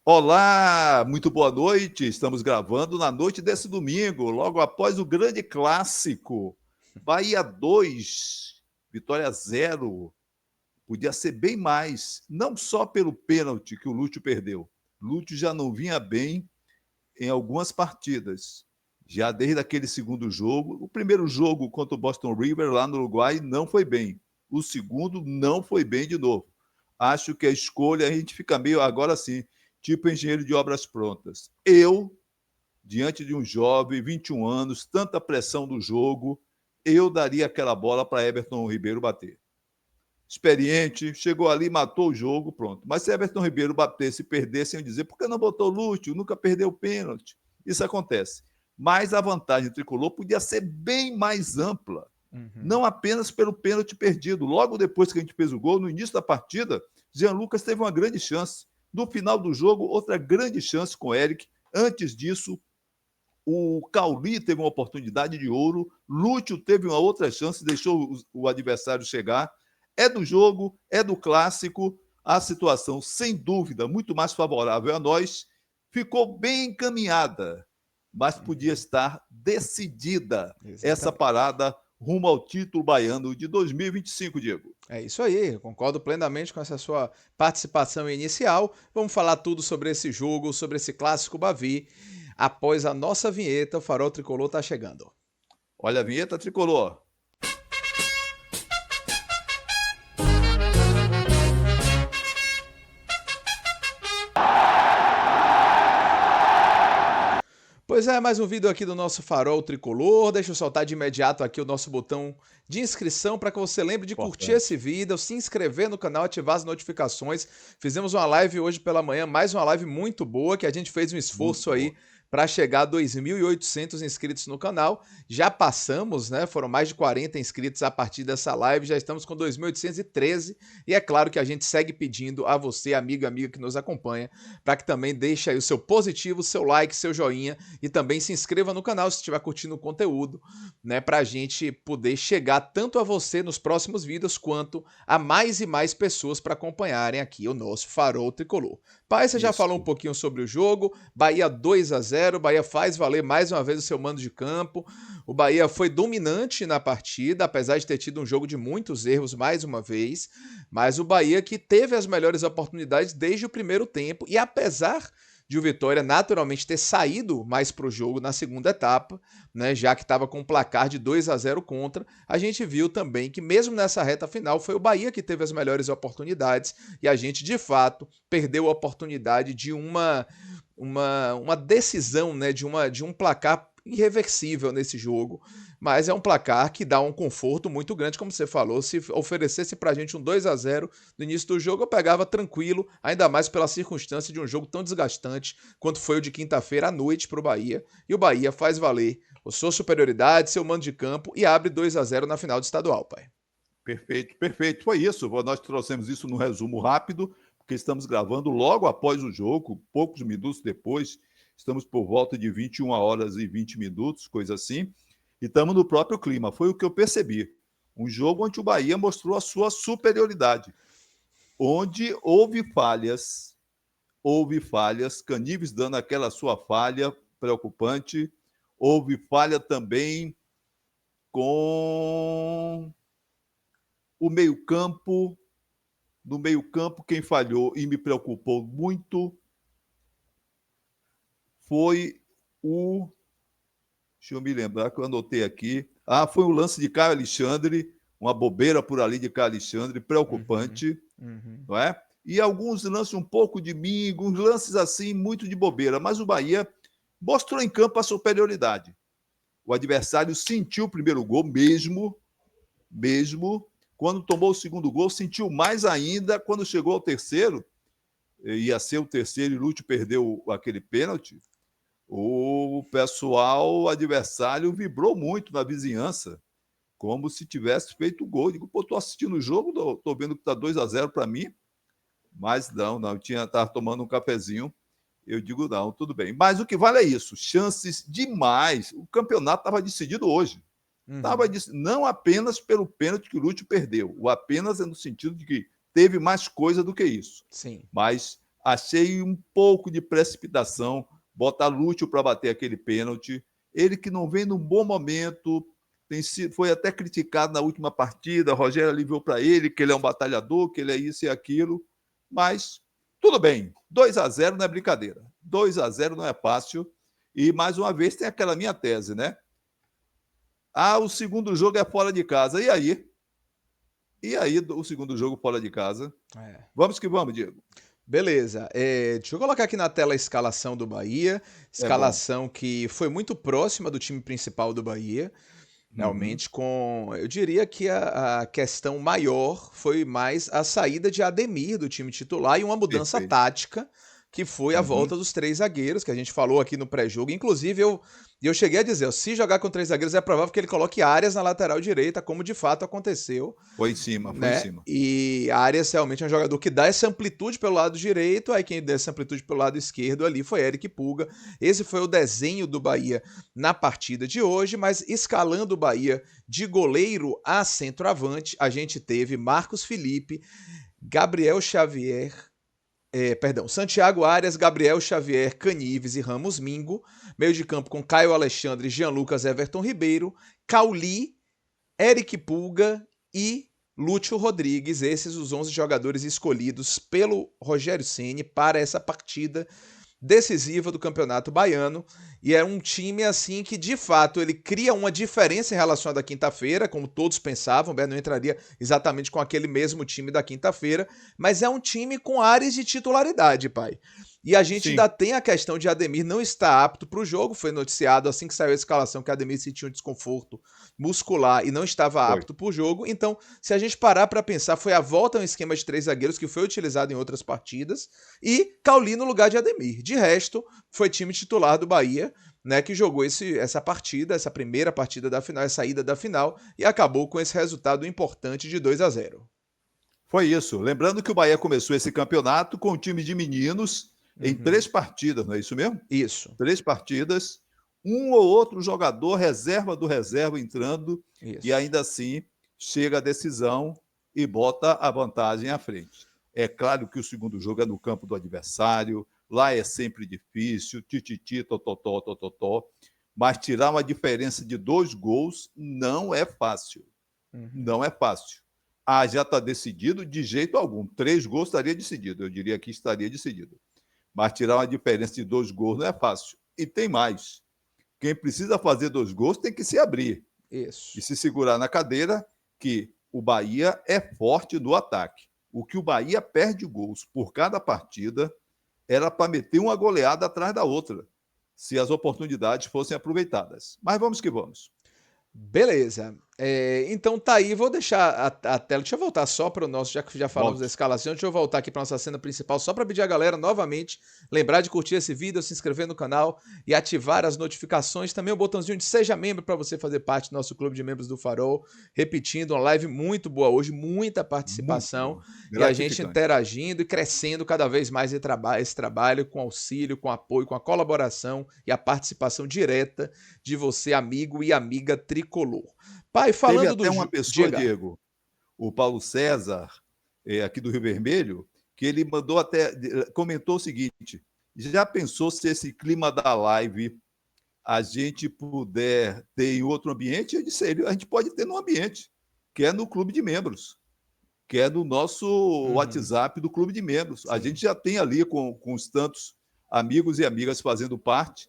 Olá, muito boa noite. Estamos gravando na noite desse domingo, logo após o grande clássico. Bahia 2, Vitória 0. Podia ser bem mais, não só pelo pênalti que o Lúcio perdeu. Lúcio já não vinha bem em algumas partidas. Já desde aquele segundo jogo, o primeiro jogo contra o Boston River lá no Uruguai não foi bem. O segundo não foi bem de novo. Acho que a escolha a gente fica meio agora sim, tipo engenheiro de obras prontas. Eu, diante de um jovem, 21 anos, tanta pressão do jogo, eu daria aquela bola para Everton Ribeiro bater. Experiente, chegou ali, matou o jogo, pronto. Mas se Everton Ribeiro batesse e perdesse, iam dizer, por que não botou Lúcio? Nunca perdeu o pênalti. Isso acontece. Mas a vantagem tricolor podia ser bem mais ampla. Não apenas pelo pênalti perdido. Logo depois que a gente fez o gol, no início da partida, Jean Lucas teve uma grande chance. No final do jogo, outra grande chance com o Eric. Antes disso, o Cauli teve uma oportunidade de ouro, Lúcio teve uma outra chance, deixou o adversário chegar. É do jogo, é do clássico, a situação, sem dúvida, muito mais favorável a nós, ficou bem encaminhada, mas podia estar decidida essa Exatamente. parada rumo ao título baiano de 2025, Diego. É isso aí, eu concordo plenamente com essa sua participação inicial. Vamos falar tudo sobre esse jogo, sobre esse clássico Bavi. Após a nossa vinheta, o Farol Tricolor tá chegando. Olha a vinheta tricolor. Pois é, mais um vídeo aqui do nosso Farol Tricolor. Deixa eu soltar de imediato aqui o nosso botão de inscrição para que você lembre de curtir esse Importante. vídeo, se inscrever no canal, ativar as notificações. Fizemos uma live hoje pela manhã, mais uma live muito boa, que a gente fez um esforço Muito aí boa. para chegar a 2.800 inscritos no canal. Já passamos, né? Foram mais de 40 inscritos a partir dessa live, já estamos com 2.813 e é claro que a gente segue pedindo a você, amiga que nos acompanha, para que também deixe aí o seu positivo, seu like, seu joinha e também se inscreva no canal se estiver curtindo o conteúdo, né, para a gente poder chegar tanto a você nos próximos vídeos quanto a mais e mais pessoas para acompanharem aqui o nosso Farol Tricolor. Pai, você já falou um Isso. pouquinho sobre o jogo, Bahia 2-0, Bahia faz valer mais uma vez o seu mando de campo, o Bahia foi dominante na partida, apesar de ter tido um jogo de muitos erros mais uma vez, mas o Bahia que teve as melhores oportunidades desde o primeiro tempo e apesar de o Vitória naturalmente ter saído mais para o jogo na segunda etapa, né, já que estava com um placar de 2-0 contra, a gente viu também que mesmo nessa reta final foi o Bahia que teve as melhores oportunidades e a gente de fato perdeu a oportunidade de uma decisão, né, de um placar irreversível nesse jogo, mas é um placar que dá um conforto muito grande, como você falou, se oferecesse pra gente um 2-0 no início do jogo, eu pegava tranquilo, ainda mais pela circunstância de um jogo tão desgastante quanto foi o de quinta-feira à noite pro Bahia, e o Bahia faz valer a sua superioridade, seu mando de campo e abre 2-0 na final do estadual, pai. Perfeito, perfeito. Foi isso. Nós trouxemos isso no resumo rápido, porque estamos gravando logo após o jogo, poucos minutos depois. Estamos por volta de 21 horas e 20 minutos, coisa assim. E estamos no próprio clima. Foi o que eu percebi. Um jogo onde o Bahia mostrou a sua superioridade, onde houve falhas, Canives dando aquela sua falha preocupante, houve falha também com o meio-campo. No meio-campo, quem falhou e me preocupou muito foi o. Deixa eu me lembrar que eu anotei aqui. Foi o lance de Caio Alexandre, uma bobeira por ali de Caio Alexandre, Uhum, preocupante, uhum. não é? E alguns lances um pouco de mim, alguns lances assim, muito de bobeira. Mas o Bahia mostrou em campo a superioridade. O adversário sentiu o primeiro gol mesmo. Quando tomou o segundo gol, sentiu mais ainda. Quando chegou ao terceiro, ia ser o terceiro e Lúcio perdeu aquele pênalti, o pessoal o adversário vibrou muito na vizinhança, como se tivesse feito o gol. Digo, pô, tô assistindo o jogo, tô vendo que tá 2-0 para mim, mas não, eu tava tomando um cafezinho. Eu digo, não, tudo bem. Mas o que vale é isso, chances demais. O campeonato estava decidido hoje. Uhum. Não apenas pelo pênalti que o Lúcio perdeu, o apenas é no sentido de que teve mais coisa do que isso. Sim. Mas achei um pouco de precipitação, botar Lúcio para bater aquele pênalti. Ele que não vem num bom momento, foi até criticado na última partida, Rogério aliviou para ele que ele é um batalhador, que ele é isso e aquilo, mas tudo bem, 2-0 não é brincadeira, 2-0 não é fácil, e mais uma vez tem aquela minha tese, né? O segundo jogo é fora de casa, e aí? E aí, o segundo jogo fora de casa? Vamos que vamos, Diego. Beleza, deixa eu colocar aqui na tela a escalação do Bahia, escalação que foi muito próxima do time principal do Bahia, realmente eu diria que a questão maior foi mais a saída de Ademir do time titular e uma mudança tática, que foi a volta dos 3 zagueiros, que a gente falou aqui no pré-jogo. Inclusive, eu cheguei a dizer, se jogar com 3 zagueiros é provável que ele coloque Arias na lateral direita, como de fato aconteceu. Foi em cima, foi né? em cima. E Arias realmente é um jogador que dá essa amplitude pelo lado direito, aí quem deu essa amplitude pelo lado esquerdo ali foi Eric Pulga. Esse foi o desenho do Bahia na partida de hoje, mas escalando o Bahia de goleiro a centroavante, a gente teve Marcos Felipe, Gabriel Xavier, Santiago Arias, Gabriel Xavier, Canives e Ramos Mingo. Meio de campo com Caio Alexandre, Jean Lucas, Everton Ribeiro, Cauli, Eric Pulga e Lúcio Rodrigues. Esses os 11 jogadores escolhidos pelo Rogério Ceni para essa partida decisiva do Campeonato Baiano. E é um time assim que de fato ele cria uma diferença em relação à da quinta-feira, como todos pensavam. O Bahia não entraria exatamente com aquele mesmo time da quinta-feira, mas é um time com áreas de titularidade, pai. E a gente ainda tem a questão de Ademir não estar apto para o jogo. Foi noticiado assim que saiu a escalação que Ademir sentiu um desconforto muscular e não estava apto para o jogo. Então, se a gente parar para pensar, foi a volta a um esquema de 3 zagueiros que foi utilizado em outras partidas e Cauli no lugar de Ademir. De resto, foi time titular do Bahia, né, que jogou essa partida, essa primeira partida da final, essa ida da final, e acabou com esse resultado importante de 2-0. Foi isso. Lembrando que o Bahia começou esse campeonato com um time de meninos em 3 partidas, não é isso mesmo? Isso. 3 partidas, um ou outro jogador reserva do reserva entrando, e ainda assim chega a decisão e bota a vantagem à frente. É claro que o segundo jogo é no campo do adversário, lá é sempre difícil, tititi, tototó, tototó, mas tirar uma diferença de 2 gols não é fácil. Não é fácil. Já está decidido de jeito algum. 3 gols estaria decidido, eu diria que estaria decidido. Mas tirar uma diferença de 2 gols não é fácil. E tem mais. Quem precisa fazer 2 gols tem que se abrir. Isso. E se segurar na cadeira, que o Bahia é forte no ataque. O que o Bahia perde gols por cada partida era para meter uma goleada atrás da outra, se as oportunidades fossem aproveitadas. Mas vamos que vamos. Beleza. Então tá aí, vou deixar a tela. Deixa eu voltar só para o nosso, já que já falamos da escalação, deixa eu voltar aqui para nossa cena principal, só para pedir a galera novamente, lembrar de curtir esse vídeo, se inscrever no canal e ativar as notificações. Também o botãozinho de Seja Membro para você fazer parte do nosso clube de membros do Farol. Repetindo, uma live muito boa hoje, muita participação e a gente interagindo e crescendo cada vez mais esse trabalho com auxílio, com apoio, com a colaboração e a participação direta de você, amigo e amiga tricolor. Pai, falando Teve até uma pessoa, Diego, o Paulo César, aqui do Rio Vermelho, que ele mandou comentou o seguinte: já pensou se esse clima da live a gente puder ter em outro ambiente? Eu disse, a gente pode ter num ambiente, que é no clube de membros, que é no nosso WhatsApp do clube de membros. Sim. A gente já tem ali com os tantos amigos e amigas fazendo parte,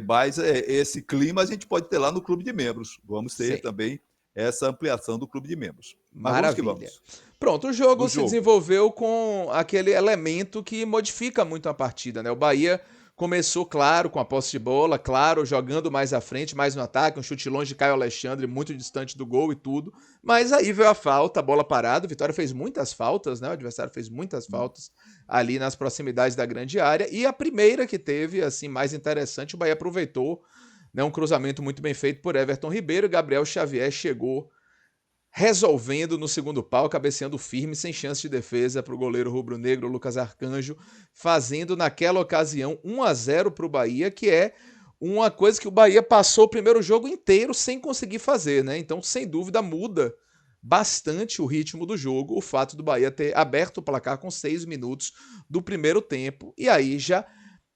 mas esse clima a gente pode ter lá no clube de membros. Vamos ter também essa ampliação do clube de membros. Mas maravilha. Vamos que vamos. Pronto, o jogo se desenvolveu com aquele elemento que modifica muito a partida, né? O Bahia começou, claro, com a posse de bola, claro, jogando mais à frente, mais no ataque, um chute longe de Caio Alexandre, muito distante do gol e tudo. Mas aí veio a falta, a bola parada, o Vitória fez muitas faltas, né? O adversário fez muitas faltas ali nas proximidades da grande área. E a primeira que teve, assim, mais interessante, o Bahia aproveitou, né? Um cruzamento muito bem feito por Everton Ribeiro, Gabriel Xavier chegou resolvendo no segundo pau, cabeceando firme, sem chance de defesa para o goleiro rubro-negro Lucas Arcanjo, fazendo naquela ocasião 1-0 para o Bahia, que é uma coisa que o Bahia passou o primeiro jogo inteiro sem conseguir fazer, né? Então, sem dúvida, muda bastante o ritmo do jogo, o fato do Bahia ter aberto o placar com 6 minutos do primeiro tempo, e aí já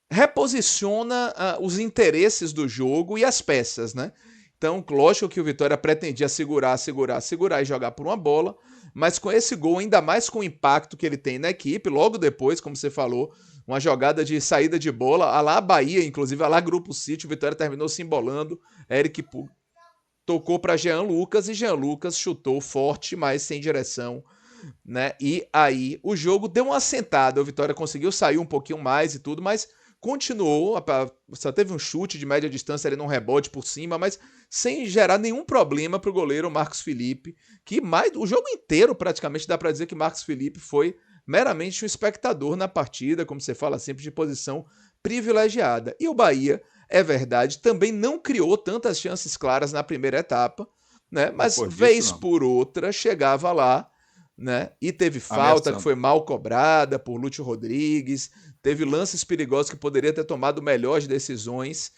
reposiciona os interesses do jogo e as peças, né? Então, lógico que o Vitória pretendia segurar e jogar por uma bola, mas com esse gol, ainda mais com o impacto que ele tem na equipe, logo depois, como você falou, uma jogada de saída de bola, a lá Bahia, inclusive, a lá Grupo City, o Vitória terminou se embolando, Eric tocou para Jean Lucas e Jean Lucas chutou forte, mas sem direção, né? E aí o jogo deu uma assentada, o Vitória conseguiu sair um pouquinho mais e tudo, mas continuou, só teve um chute de média distância ali num rebote por cima, mas sem gerar nenhum problema para o goleiro Marcos Felipe, que o jogo inteiro praticamente dá para dizer que Marcos Felipe foi meramente um espectador na partida, como você fala sempre, de posição privilegiada. E o Bahia, é verdade, também não criou tantas chances claras na primeira etapa, né? Mas Depois disso, vez não. por outra chegava lá, né? E teve falta que Ameaçando. foi mal cobrada por Lúcio Rodrigues, teve lances perigosos que poderia ter tomado melhores decisões,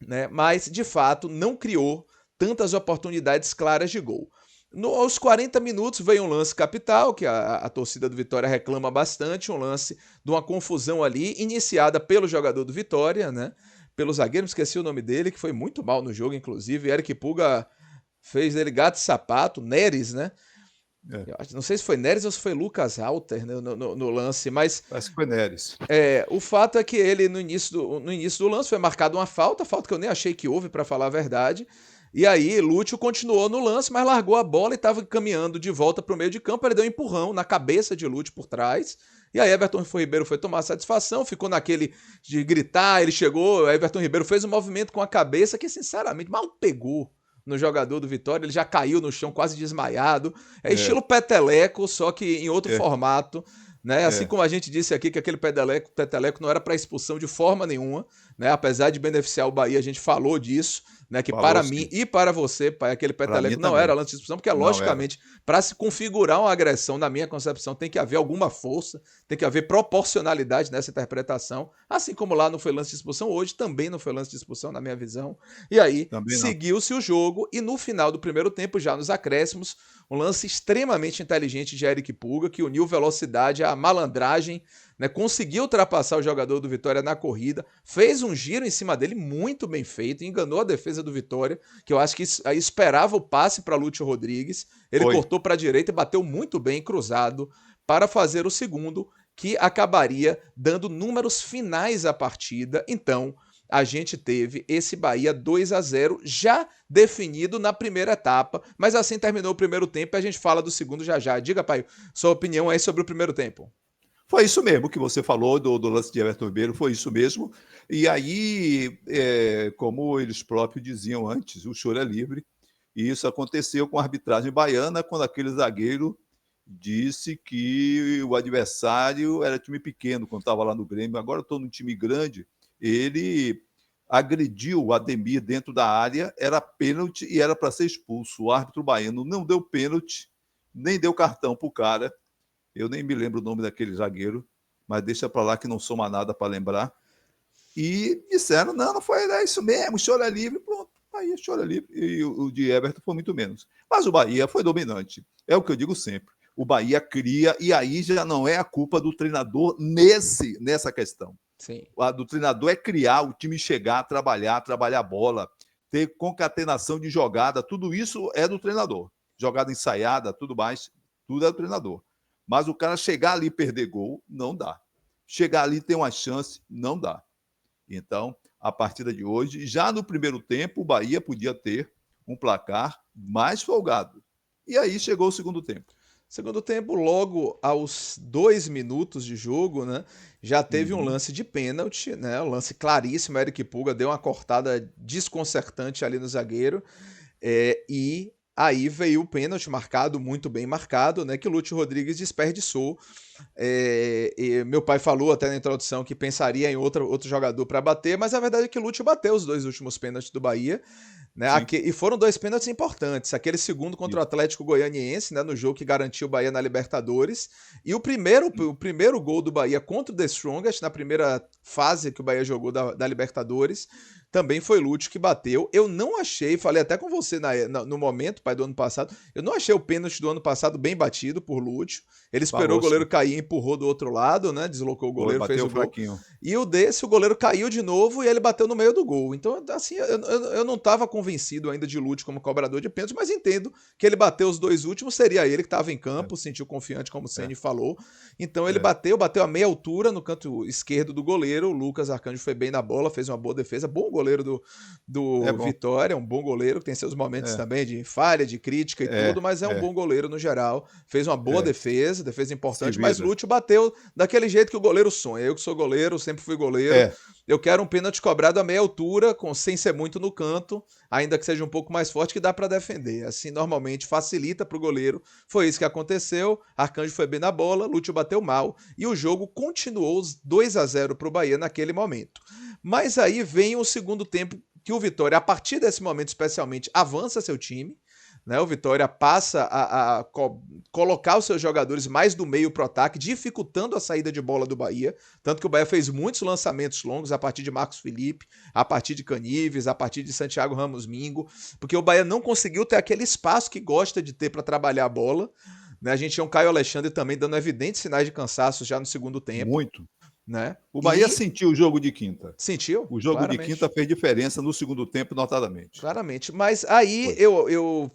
né? Mas de fato não criou tantas oportunidades claras de gol. Aos 40 minutos veio um lance capital, que a torcida do Vitória reclama bastante, um lance de uma confusão ali, iniciada pelo jogador do Vitória, né? Pelo zagueiro, esqueci o nome dele, que foi muito mal no jogo, inclusive. Eric Puga fez ele gato e sapato, Neres, né? É, Não sei se foi Neres ou se foi Lucas Alter, né, no lance, mas parece que foi Neres. o fato é que ele, no início do lance, foi marcado uma falta que eu nem achei que houve, para falar a verdade. E aí, Lúcio continuou no lance, mas largou a bola e estava caminhando de volta para o meio de campo. Ele deu um empurrão na cabeça de Lúcio por trás. E aí, Everton Ribeiro foi tomar satisfação, ficou naquele de gritar. Ele chegou, Everton Ribeiro fez um movimento com a cabeça que, sinceramente, mal pegou no jogador do Vitória. Ele já caiu no chão quase desmaiado. É É, estilo peteleco, só que em outro é, formato. Né? Assim é. como a gente disse aqui que aquele peteleco não era para expulsão de forma nenhuma, né? Apesar de beneficiar o Bahia, a gente falou disso, né? Que Falou para mim sim. e para você, pai, aquele Para mim peteleco não era também. lance de expulsão, porque Não era. logicamente, para se configurar uma agressão, na minha concepção, tem que haver alguma força, tem que haver proporcionalidade nessa interpretação, assim como lá não foi lance de expulsão, hoje também não foi lance de expulsão, na minha visão. E aí, Também não. seguiu-se o jogo, e no final do primeiro tempo, já nos acréscimos, um lance extremamente inteligente de Eric Puga, que uniu velocidade à malandragem, né? Conseguiu ultrapassar o jogador do Vitória na corrida, fez um giro em cima dele muito bem feito, enganou a defesa do Vitória, que eu acho que esperava o passe para Lúcio Rodrigues. Ele Foi. cortou para a direita e bateu muito bem cruzado para fazer o segundo, que acabaria dando números finais à partida. Então, a gente teve esse Bahia 2-0 já definido na primeira etapa, mas assim terminou o primeiro tempo e a gente fala do segundo já já. Diga, pai, sua opinião aí sobre o primeiro tempo. Foi isso mesmo que você falou do lance de Everton Ribeiro, foi isso mesmo. E aí, como eles próprios diziam antes, o choro é livre. E isso aconteceu com a arbitragem baiana, quando aquele zagueiro disse que o adversário era time pequeno, quando estava lá no Grêmio. Agora estou num time grande. Ele agrediu o Ademir dentro da área, era pênalti e era para ser expulso. O árbitro baiano não deu pênalti, nem deu cartão para o cara. Eu nem me lembro o nome daquele zagueiro, mas deixa para lá que não soma nada para lembrar. E disseram, não foi isso mesmo, choro é livre. Pronto, Bahia chora livre. E o de Everton foi muito menos. Mas o Bahia foi dominante. É o que eu digo sempre. O Bahia cria, e aí já não é a culpa do treinador nessa questão. Sim. A do treinador é criar, o time chegar, trabalhar a bola, ter concatenação de jogada, tudo isso é do treinador. Jogada ensaiada, tudo mais, tudo é do treinador. Mas o cara chegar ali e perder gol, não dá. Chegar ali e ter uma chance, não dá. Então, a partida de hoje, já no primeiro tempo, o Bahia podia ter um placar mais folgado. E aí chegou o segundo tempo. Segundo tempo, logo aos 2 minutos de jogo, né, já teve um lance de pênalti, né, um lance claríssimo. Eric Puga deu uma cortada desconcertante ali no zagueiro, e aí veio o pênalti marcado, muito bem marcado, né, que o Lúcio Rodrigues desperdiçou. Meu pai falou até na introdução que pensaria em outro jogador para bater, mas a verdade é que o Lúcio bateu os 2 últimos pênaltis do Bahia. Né? Sim. E foram 2 pênaltis importantes. Aquele segundo contra o Atlético Goianiense, né, no jogo que garantiu o Bahia na Libertadores. E o primeiro gol do Bahia contra o The Strongest, na primeira fase que o Bahia jogou da Libertadores, também foi Lúcio que bateu. Eu não achei, falei até com você no momento, pai, do ano passado, eu não achei o pênalti do ano passado bem batido por Lúcio. Ele esperou o goleiro Barroso. cair e empurrou do outro lado, né? Deslocou o Foi, goleiro, fez bateu o gol. fraquinho. E o desse, o goleiro caiu de novo e ele bateu no meio do gol. Então, assim, eu não estava convencido ainda de Lúcio como cobrador de pênalti, mas entendo que ele bateu os dois últimos, seria ele que estava em É, campo, sentiu confiante, como o é, Ceni falou. Então ele é. bateu a meia altura no canto esquerdo do goleiro. O Lucas Arcanjo foi bem na bola, fez uma boa defesa. Bom goleiro É do bom. Vitória, um bom goleiro, que tem seus momentos É, também de falha, de crítica e tudo, é, mas é um é, bom goleiro no geral. Fez uma boa é. defesa Se importante, mas vira. Lúcio bateu daquele jeito que o goleiro sonha. Eu que sou goleiro, sempre fui goleiro. É, Eu quero um pênalti cobrado a meia altura, sem ser muito no canto, ainda que seja um pouco mais forte, que dá para defender. Assim, normalmente facilita para o goleiro. Foi isso que aconteceu. Arcanjo foi bem na bola, Lúcio bateu mal e o jogo continuou 2-0 para o Bahia naquele momento. Mas aí vem o segundo tempo que o Vitória, a partir desse momento especialmente, avança seu time. Né, o Vitória passa a colocar os seus jogadores mais do meio para o ataque, dificultando a saída de bola do Bahia. Tanto que o Bahia fez muitos lançamentos longos a partir de Marcos Felipe, a partir de Canives, a partir de Santiago Ramos Mingo, porque o Bahia não conseguiu ter aquele espaço que gosta de ter para trabalhar a bola. Né, a gente tinha um Caio Alexandre também dando evidentes sinais de cansaço já no segundo tempo. muito. Né? O Bahia E sentiu o jogo de quinta. sentiu, O jogo de quinta claramente. fez diferença no segundo tempo, notadamente. Claramente. Mas aí Foi.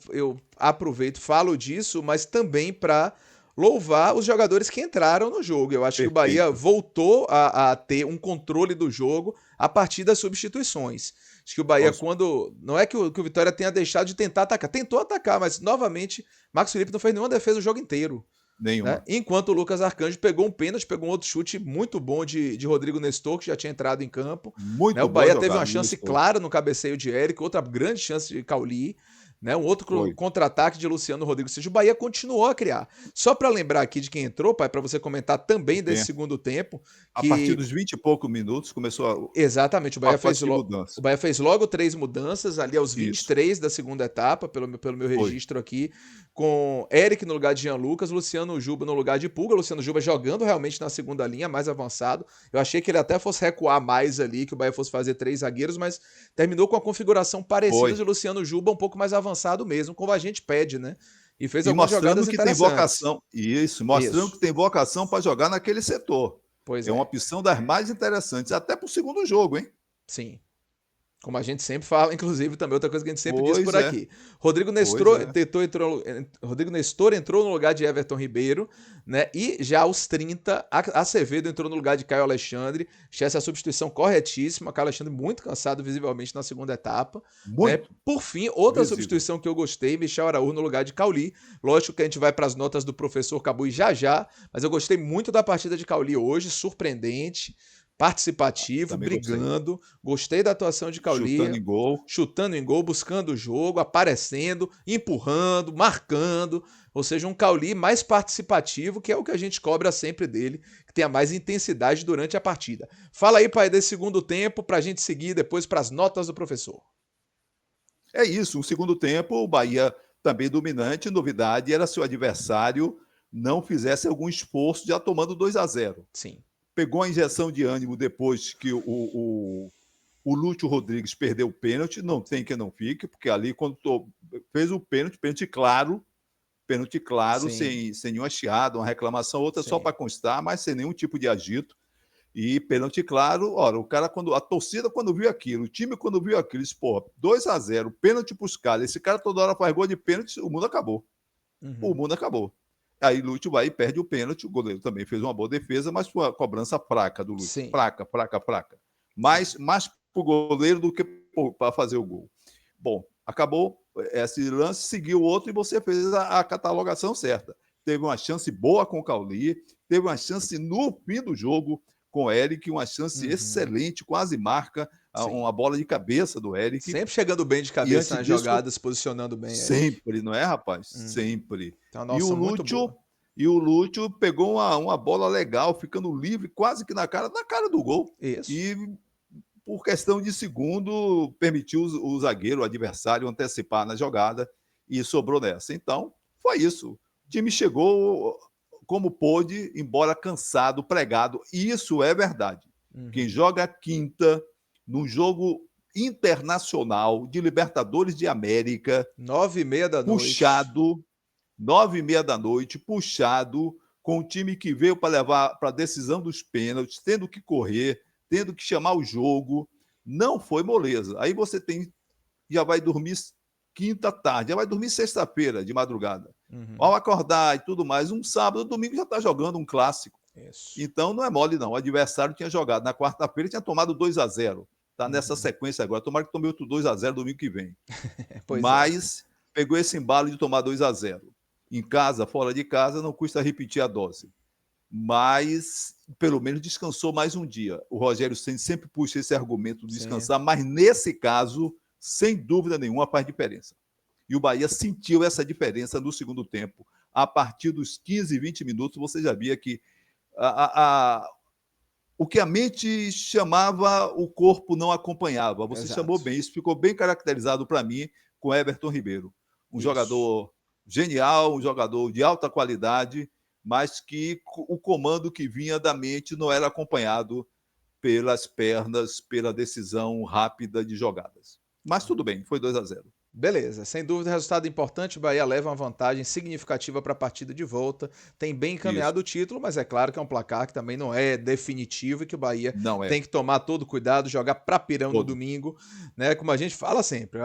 eu aproveito, falo disso, mas também para louvar os jogadores que entraram no jogo. Eu acho que o Bahia Perfeito. voltou a ter um controle do jogo a partir das substituições. Acho que o Bahia, Posso- quando. Não é que o Vitória tenha deixado de tentar atacar. Tentou atacar, mas novamente, Marcos Felipe não fez nenhuma defesa o jogo inteiro. Né? Nenhuma. Enquanto o Lucas Arcanjo pegou um pênalti, pegou um outro chute muito bom de Rodrigo Nestor, que já tinha entrado em campo. Né? O Muito boa Bahia teve uma jogada do chance Nestor. clara no cabeceio de Eric, outra grande chance de Cauli. Né? Um outro Foi. contra-ataque de Luciano Rodrigues. Ou seja, o Bahia continuou a criar. Só para lembrar aqui de quem entrou, pai, para você comentar O também desse tempo. segundo tempo, A partir que dos 20 e poucos minutos começou exatamente, o pacote de O mudança. Bahia fez logo 3 mudanças, ali aos Isso. 23 da segunda etapa, pelo meu Foi. registro aqui, com Eric no lugar de Jean Lucas, Luciano Juba no lugar de Pulga, Luciano Juba jogando realmente na segunda linha, mais avançado. Eu achei que ele até fosse recuar mais ali, que o Bahia fosse fazer 3 zagueiros, mas terminou com a configuração parecida Foi. de Luciano Juba, um pouco mais avançado mesmo, como a gente pede, né? E fez E algumas mostrando jogadas que tem interessantes. vocação. Isso, mostrando Isso. que tem vocação para jogar naquele setor. Pois É uma é. opção das mais interessantes, até para o segundo jogo, hein? Sim. Como a gente sempre fala, inclusive também outra coisa que a gente sempre diz por Pois é, aqui. Rodrigo pois Nestor, é. Rodrigo Nestor entrou no lugar de Everton Ribeiro, né? E já aos 30, Acevedo entrou no lugar de Caio Alexandre. Achei essa substituição corretíssima. Caio Alexandre muito cansado visivelmente na segunda etapa. Né? Muito Por fim, outra visível. substituição que eu gostei, Michel Araújo no lugar de Cauli. Lógico que a gente vai para as notas do professor Cabui já, mas eu gostei muito da partida de Cauli hoje, surpreendente, participativo, Também gostei. brigando. Gostei da atuação de Cauli, Chutando em gol. chutando em gol, buscando o jogo, aparecendo, empurrando, marcando. Ou seja, um Cauli mais participativo, que é o que a gente cobra sempre dele, que tenha mais intensidade durante a partida. Fala aí, pai, desse segundo tempo, para a gente seguir depois para as notas do professor. É isso, no segundo tempo, o Bahia também dominante. Novidade era se o adversário não fizesse algum esforço já tomando 2-0. Sim. Pegou a injeção de ânimo depois que o Lúcio Rodrigues perdeu o pênalti. Não tem que não fique, porque ali, quando fez o pênalti claro, Sim, sem nenhuma chiada, uma reclamação, outra só sim. para constar, mas sem nenhum tipo de agito. E pênalti claro, ora, o cara, a torcida, quando viu aquilo, o time, quando viu aquilo, disse, pô, 2-0, pênalti pros caras, esse cara toda hora faz gol de pênalti, o mundo acabou. O Uhum. mundo acabou. Aí Lúcio vai e perde o pênalti, o goleiro também fez uma boa defesa, mas foi uma cobrança fraca do Lúcio. Sim, Fraca. sim. Mais pro goleiro do que para fazer o gol. Bom, acabou esse lance, seguiu o outro e você fez a catalogação certa. Teve uma chance boa com o Cauli, teve uma chance no fim do jogo com o Eric, uma chance Uhum. excelente, quase marca, Sim. uma bola de cabeça do Eric. Sempre chegando bem de E cabeça antes nas disso, jogadas, posicionando bem, Eric. sempre, não é, rapaz? Uhum. Sempre. Tem uma E o noção muito Lúcio, boa. pegou uma bola legal, ficando livre, quase que na cara do gol. Isso. E por questão de segundo, permitiu o zagueiro, o adversário, antecipar na jogada e sobrou nessa. Então, foi isso. O time chegou como pôde, embora cansado, pregado. E isso é verdade. Quem Uhum. joga quinta, num jogo internacional de Libertadores de América, 9h30 da noite. puxado, 9h30 da noite, puxado, com um time que veio para levar para a decisão dos pênaltis, tendo que correr, tendo que chamar o jogo. Não foi moleza. Aí você já vai dormir quinta tarde, já vai dormir sexta-feira de madrugada. Ao acordar e tudo mais, um sábado, domingo já está jogando um clássico. Isso. Então não é mole, não. O adversário tinha jogado na quarta-feira, tinha tomado 2-0. Está nessa sequência agora. Tomara que tome outro 2-0 domingo que vem. Mas pegou esse embalo de tomar 2-0. Em casa, fora de casa, não custa repetir a dose. Mas pelo menos descansou mais um dia. O Rogério Ceni sempre puxa esse argumento de descansar, mas nesse caso, sem dúvida nenhuma, faz diferença. E o Bahia sentiu essa diferença no segundo tempo. A partir dos 15, 20 minutos, você já via que o que a mente chamava, o corpo não acompanhava. Você chamou bem, isso ficou bem caracterizado para mim com Everton Ribeiro. Um jogador genial, um jogador de alta qualidade, mas que o comando que vinha da mente não era acompanhado pelas pernas, pela decisão rápida de jogadas. Mas tudo bem, foi 2-0. Beleza, sem dúvida, resultado importante. O Bahia leva uma vantagem significativa para a partida de volta. Tem bem encaminhado o título, mas é claro que é um placar que também não é definitivo e que o Bahia tem que tomar todo cuidado, jogar para Pirão no domingo, né? Como a gente fala sempre,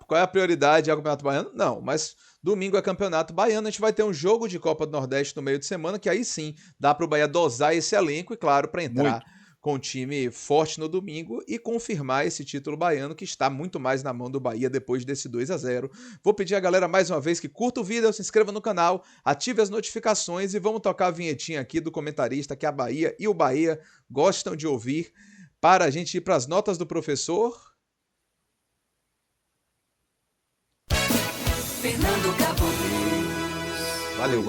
qual é a prioridade? É o Campeonato Baiano? Não, mas domingo é Campeonato Baiano, a gente vai ter um jogo de Copa do Nordeste no meio de semana, que aí sim dá para o Bahia dosar esse elenco e, claro, para entrar com um time forte no domingo e confirmar esse título baiano que está muito mais na mão do Bahia depois desse 2-0. Vou pedir a galera mais uma vez que curta o vídeo, se inscreva no canal, ative as notificações e vamos tocar a vinhetinha aqui do comentarista que a Bahia e o Bahia gostam de ouvir para a gente ir para as notas do professor. Fernando Cabuz. Valeu.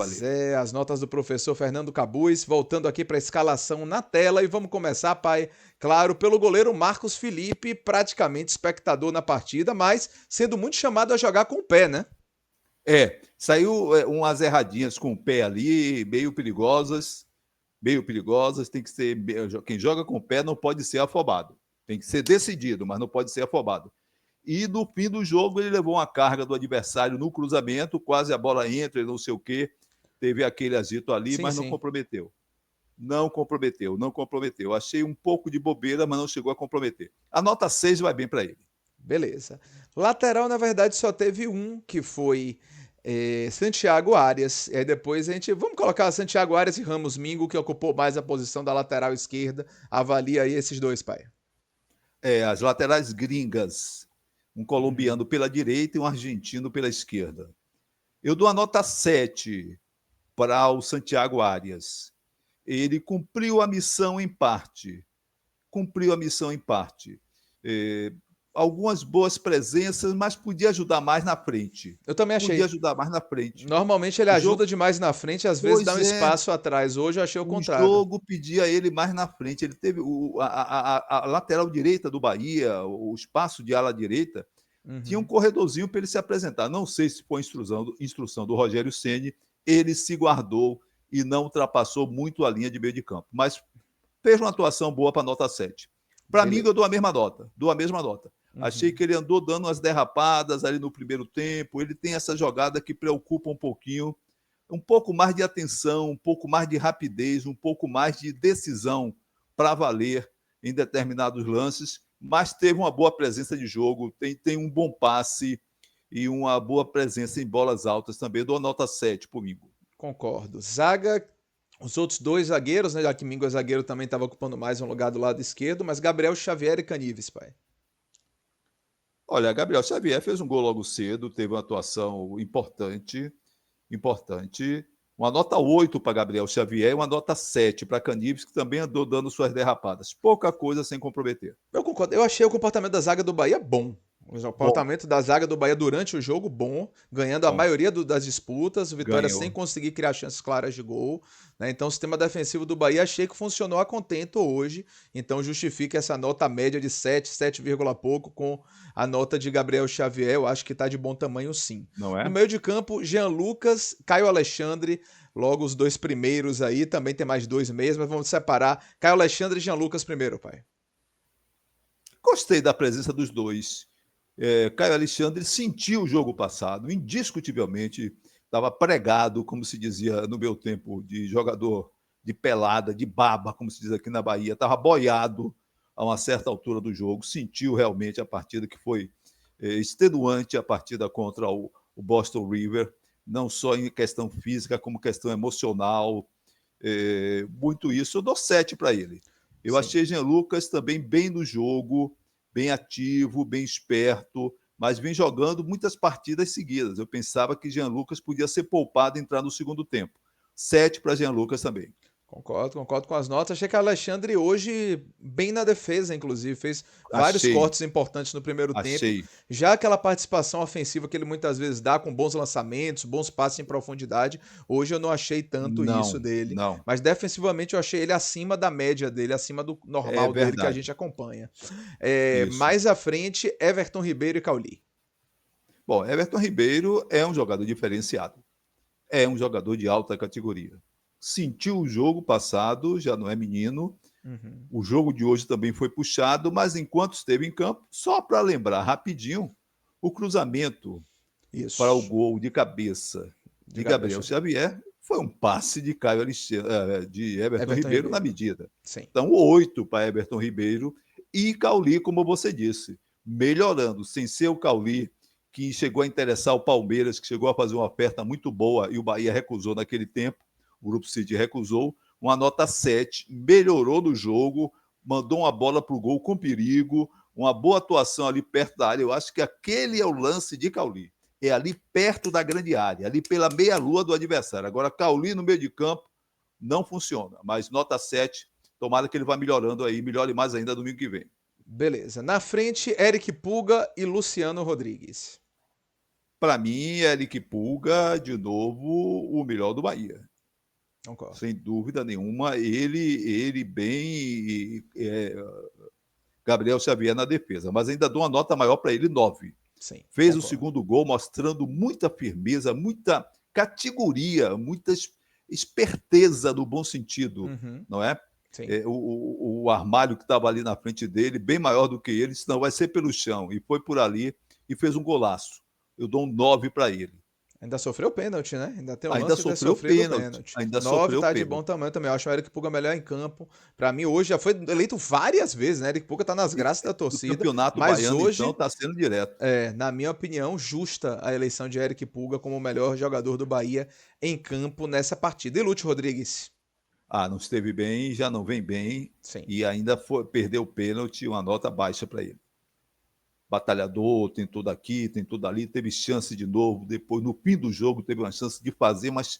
As notas do professor Fernando Cabuz, voltando aqui para a escalação na tela e vamos começar, pai, claro, pelo goleiro Marcos Felipe, praticamente espectador na partida, mas sendo muito chamado a jogar com o pé, né? Saiu umas erradinhas com o pé ali, meio perigosas, tem que ser, quem joga com o pé não pode ser afobado, tem que ser decidido, mas não pode ser afobado. E no fim do jogo ele levou uma carga do adversário no cruzamento, quase a bola entra e não sei o quê. Teve aquele agito ali, mas não comprometeu. Não comprometeu. Achei um pouco de bobeira, mas não chegou a comprometer. A nota 6 vai bem para ele. Beleza. Lateral, na verdade, só teve um, que foi Santiago Arias. E aí depois vamos colocar Santiago Arias e Ramos Mingo, que ocupou mais a posição da lateral esquerda. Avalia aí esses dois, pai. As laterais gringas. Um colombiano pela direita e um argentino pela esquerda. Eu dou a nota 7 para o Santiago Arias. Ele cumpriu a missão em parte. Algumas boas presenças, mas podia ajudar mais na frente. Eu também achei. Podia ajudar mais na frente. Normalmente ele ajuda demais na frente, às vezes dá um espaço atrás. Hoje eu achei o contrário. O jogo pedia ele mais na frente. Ele teve a lateral direita do Bahia, o espaço de ala direita, tinha um corredorzinho para ele se apresentar. Não sei se foi instrução do Rogério Ceni, ele se guardou e não ultrapassou muito a linha de meio de campo. Mas fez uma atuação boa para nota 7. Para mim, eu dou a mesma nota. Achei que ele andou dando umas derrapadas ali no primeiro tempo. Ele tem essa jogada que preocupa um pouquinho. Um pouco mais de atenção, um pouco mais de rapidez, um pouco mais de decisão para valer em determinados lances. Mas teve uma boa presença de jogo, tem um bom passe e uma boa presença em bolas altas também. Dou a nota 7 para o Mingo. Concordo. Zaga, os outros dois zagueiros, né? Já que Mingo é zagueiro, também estava ocupando mais um lugar do lado esquerdo, mas Gabriel Xavier e Canives, pai. Olha, Gabriel Xavier fez um gol logo cedo, teve uma atuação importante. Uma nota 8 para Gabriel Xavier e uma nota 7 para Canives, que também andou dando suas derrapadas. Pouca coisa sem comprometer. Eu concordo. Eu achei o comportamento da zaga do Bahia bom. O comportamento da zaga do Bahia durante o jogo bom, ganhando a maioria das disputas, o Vitória sem conseguir criar chances claras de gol, né? Então o sistema defensivo do Bahia achei que funcionou a contento hoje, então justifica essa nota média de 7 pouco com a nota de Gabriel Xavier, eu acho que está de bom tamanho sim. Não é? No meio de campo, Jean Lucas, Caio Alexandre, logo os dois primeiros aí, também tem mais dois meias, mas vamos separar Caio Alexandre e Jean Lucas primeiro, pai. Gostei da presença dos dois. Caio Alexandre sentiu o jogo passado, indiscutivelmente estava pregado, como se dizia no meu tempo, de jogador de pelada, de baba, como se diz aqui na Bahia, estava boiado a uma certa altura do jogo, sentiu realmente a partida que foi extenuante, a partida contra o Boston River, não só em questão física, como questão emocional, muito isso. Eu dou 7 para ele. Eu Sim. achei Jean Lucas também bem no jogo, bem ativo, bem esperto, mas vem jogando muitas partidas seguidas. Eu pensava que Jean Lucas podia ser poupado e entrar no segundo tempo. 7 para Jean Lucas também. Concordo com as notas. Achei que o Alexandre hoje, bem na defesa, inclusive, fez vários Achei, cortes importantes no primeiro tempo. achei. Já aquela participação ofensiva que ele muitas vezes dá, com bons lançamentos, bons passes em profundidade, hoje eu não achei tanto isso Não, dele. não. Mas defensivamente eu achei ele acima da média dele, acima do É normal dele que a gente verdade. acompanha. Isso. Mais à frente, Everton Ribeiro e Cauli. Bom, Everton Ribeiro é um jogador diferenciado. É um jogador de alta categoria. Sentiu o jogo passado, já não é menino. Uhum. O jogo de hoje também foi puxado, mas enquanto esteve em campo, só para lembrar rapidinho, o cruzamento para o Isso. gol de cabeça De de Gabriel Gabriel Xavier. Xavier foi um passe de Caio Alexandre, de Everton Everton Ribeiro na Ribeiro. medida. Sim. Então, 8 para Everton Ribeiro e Cauli, como você disse, melhorando, sem ser o Cauli que chegou a interessar o Palmeiras, que chegou a fazer uma oferta muito boa e o Bahia recusou naquele tempo, o Grupo City recusou, uma nota 7, melhorou no jogo, mandou uma bola para o gol com perigo, uma boa atuação ali perto da área. Eu acho que aquele é o lance de Cauli. É ali perto da grande área, ali pela meia-lua do adversário. Agora, Cauli no meio de campo não funciona, mas nota 7, tomara que ele vá melhorando aí, melhore mais ainda domingo que vem. Beleza. Na frente, Eric Puga e Luciano Rodrigues. Para mim, Eric Pulga, de novo, o melhor do Bahia. Concordo. Sem dúvida nenhuma, ele bem. Gabriel Xavier na defesa, mas ainda dou uma nota maior para ele, 9. Sim, Fez o concordo. segundo gol mostrando muita firmeza, muita categoria, muita esperteza no bom sentido, Uhum. não é? Sim. O armário que estava ali na frente dele, bem maior do que ele, disse, não, vai ser pelo chão. E foi por ali e fez um golaço. Eu dou um 9 para ele. Ainda sofreu pênalti, né? Ainda tem o Ainda lance de ter sofreu sofrido pênalti. pênalti. Ainda 9 sofreu tá de bom pênalti. tamanho também. Eu acho o Eric Puga melhor em campo. Pra mim, hoje já foi eleito várias vezes, né? Eric Puga tá nas graças da Do torcida. campeonato Mas baiano, então, hoje, está sendo direto. na minha opinião, justa a eleição de Eric Puga como o melhor jogador do Bahia em campo nessa partida. E Lúcio Rodrigues? Ah, não esteve bem, já não vem bem Sim. e ainda perdeu o pênalti, uma nota baixa para ele. Batalhador, tentou daqui, tentou dali, teve chance de novo. Depois, no fim do jogo, teve uma chance de fazer, mas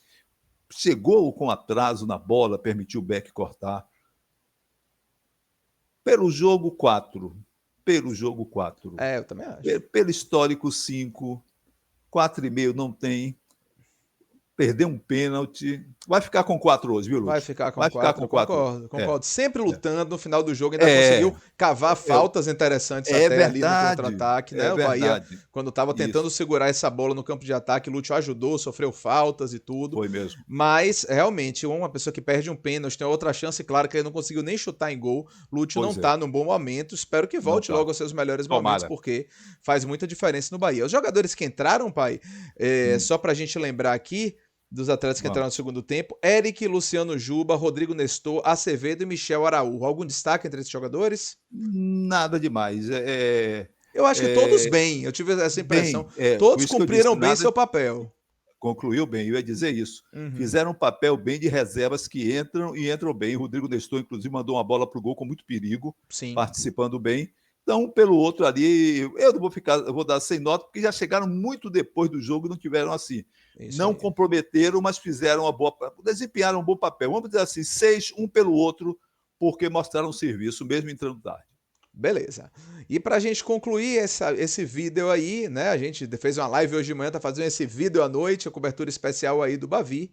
chegou com atraso na bola, permitiu o Beck cortar. Pelo jogo 4. Pelo jogo 4. Eu também acho. Pelo histórico 5. 4,5 não tem. Perdeu um pênalti. Vai ficar com 4 hoje, viu, Vai Lúcio? ficar com Vai ficar 4, com 4 hoje. concordo. Sempre É. lutando no final do jogo, ainda É, conseguiu cavar faltas interessantes é até ali no verdade. contra-ataque, É né? O Bahia, verdade. quando estava tentando Isso. segurar essa bola no campo de ataque, Lúcio ajudou, sofreu faltas e tudo. Foi mesmo. Mas, realmente, uma pessoa que perde um pênalti tem outra chance, claro que ele não conseguiu nem chutar em gol. Lúcio não Pois é. tá num bom momento. Espero que Não volte tá. logo aos seus melhores momentos, Tomara. porque faz muita diferença no Bahia. Os jogadores que entraram, pai, só pra gente lembrar aqui, dos atletas que entraram no Vamos. segundo tempo: Eric, Luciano Juba, Rodrigo Nestor, Acevedo e Michel Araújo. Algum destaque entre esses jogadores? Nada demais. Eu acho que todos bem, eu tive essa impressão. Bem, por Todos isso que eu disse, cumpriram bem nada seu papel. concluiu bem, eu ia dizer isso. Uhum. Fizeram um papel bem de reservas que entram e entram bem. O Rodrigo Nestor, inclusive, mandou uma bola para o gol com muito perigo, Sim, participando bem. Então, pelo outro ali, eu não vou ficar, eu vou dar sem nota, porque já chegaram muito depois do jogo e não tiveram assim. isso Não aí. comprometeram, mas fizeram uma boa. Desempenharam um bom papel. Vamos dizer assim, 6, um pelo outro, porque mostraram serviço, mesmo entrando tarde. Beleza. E pra gente concluir esse vídeo aí, né? A gente fez uma live hoje de manhã, tá fazendo esse vídeo à noite, a cobertura especial aí do Bavi.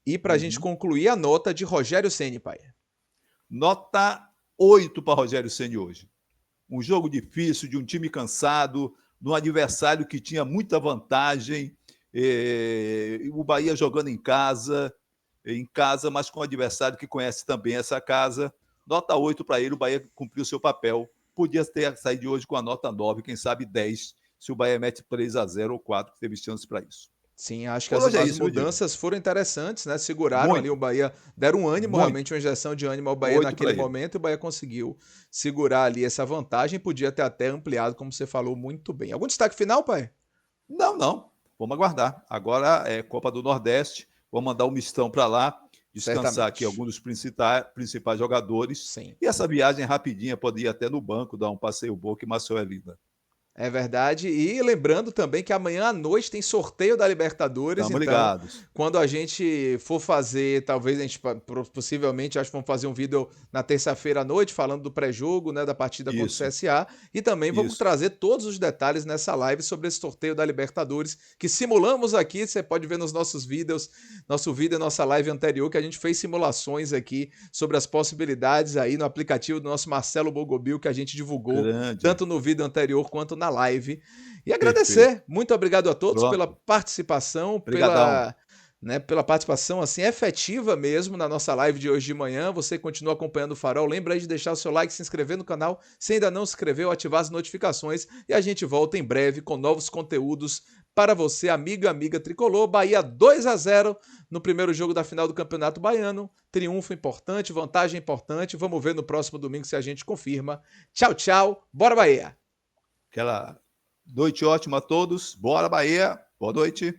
E pra gente Uhum. concluir a nota de Rogério Ceni, pai. Nota 8 para Rogério Ceni hoje. Um jogo difícil, de um time cansado, de um adversário que tinha muita vantagem, o Bahia jogando em casa, mas com um adversário que conhece também essa casa. Nota 8 para ele, o Bahia cumpriu seu papel podia ter saído de hoje com a nota 9, quem sabe 10, se o Bahia mete 3-0 ou 4, que teve chance para isso. Sim, acho que Por as, hoje é as isso, meu Diego. mudanças foram interessantes, né? Seguraram ali Muito, o Bahia, deram um ânimo, muito. realmente uma injeção de ânimo ao Bahia 8 para naquele ele. momento, e o Bahia conseguiu segurar ali essa vantagem, podia ter até ampliado, como você falou muito bem. Algum destaque final, pai? Não, não. Vamos aguardar. Agora é Copa do Nordeste. Vou mandar um mistão para lá, descansar aqui Certamente. alguns dos principais jogadores. Sim. E essa viagem rapidinha, pode ir até no banco, dar um passeio bom, que Maceió é linda. É verdade. E lembrando também que amanhã à noite tem sorteio da Libertadores, Estamos então, ligados. quando a gente for fazer, talvez a gente possivelmente acho que vamos fazer um vídeo na terça-feira à noite falando do pré-jogo, né, da partida contra o Isso, CSA, e também vamos isso. trazer todos os detalhes nessa live sobre esse sorteio da Libertadores que simulamos aqui, você pode ver nos nossos vídeos, nosso vídeo e nossa live anterior que a gente fez simulações aqui sobre as possibilidades aí no aplicativo do nosso Marcelo Bogobil que a gente divulgou Grande. tanto no vídeo anterior quanto na live. E Perfeito. agradecer, muito obrigado a todos pela Pronto. participação, Obrigadão. pela participação assim efetiva mesmo na nossa live de hoje de manhã. Você continua acompanhando o Farol. Lembra aí de deixar o seu like, se inscrever no canal, se ainda não se inscreveu, ativar as notificações e a gente volta em breve com novos conteúdos para você, amigo e amiga tricolor. Bahia 2-0 no primeiro jogo da final do Campeonato Baiano. Triunfo importante, vantagem importante. Vamos ver no próximo domingo se a gente confirma. Tchau, tchau. Bora, Bahia! Aquela noite ótima a todos. Bora, Bahia. Boa noite.